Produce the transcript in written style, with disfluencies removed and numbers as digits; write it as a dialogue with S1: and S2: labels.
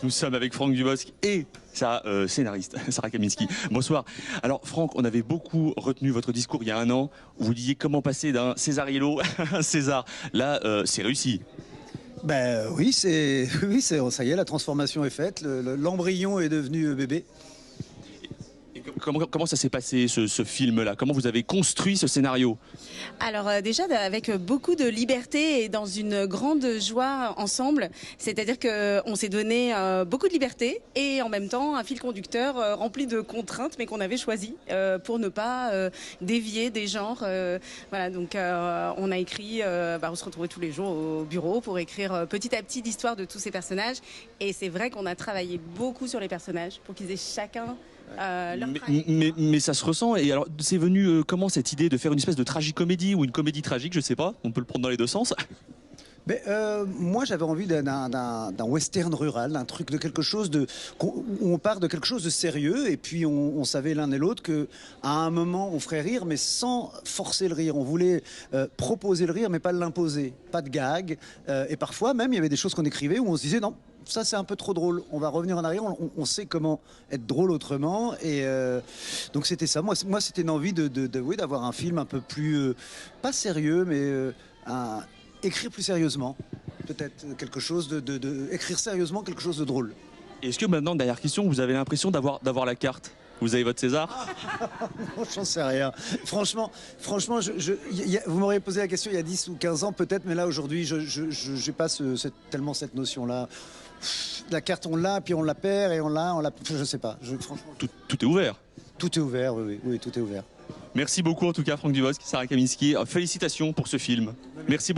S1: Nous sommes avec Franck Dubosc et sa scénariste, Sarah Kaminski. Bonsoir. Alors Franck, on avait beaucoup retenu votre discours il y a un an où vous disiez comment passer d'un Césariello à un César. Là, c'est réussi.
S2: Ben oui, ça y est, la transformation est faite, l'embryon est devenu bébé.
S1: Et comment ça s'est passé ce film-là? Comment vous avez construit ce scénario?
S3: Alors déjà avec beaucoup de liberté et dans une grande joie ensemble, c'est-à-dire qu'on s'est donné beaucoup de liberté et en même temps un fil conducteur rempli de contraintes mais qu'on avait choisi pour ne pas dévier des genres. Voilà, donc on a écrit, on se retrouvait tous les jours au bureau pour écrire petit à petit l'histoire de tous ces personnages et c'est vrai qu'on a travaillé beaucoup sur les personnages pour qu'ils aient chacun leur
S1: mais ça se ressent. Et alors, c'est venu comment cette idée de faire une espèce de tragicomédie ou une comédie tragique? Je sais pas, on peut le prendre dans les deux sens.
S2: Moi, j'avais envie d'un western rural, un truc de quelque chose où on part de quelque chose de sérieux et puis on savait l'un et l'autre que à un moment on ferait rire, mais sans forcer le rire. On voulait proposer le rire, mais pas l'imposer, pas de gag. Et parfois même, il y avait des choses qu'on écrivait où on se disait non. Ça, c'est un peu trop drôle. On va revenir en arrière. On sait comment être drôle autrement. Et donc, c'était ça. Moi c'était une envie d'avoir un film un peu plus, pas sérieux, mais écrire plus sérieusement. Peut-être quelque chose écrire sérieusement quelque chose de drôle.
S1: Est-ce que maintenant, dernière question, vous avez l'impression d'avoir la carte? Vous avez votre César?
S2: Non, j'en sais rien. Franchement, vous m'auriez posé la question il y a 10 ou 15 ans peut-être, mais là aujourd'hui, je n'ai pas tellement cette notion-là. La carte, on l'a, puis on la perd, et on l'a, je sais pas. Franchement,
S1: Tout est ouvert.
S2: Tout est ouvert, oui, tout est ouvert.
S1: Merci beaucoup en tout cas, Franck Dubosc, Sarah Kaminski. Félicitations pour ce film. Merci beaucoup.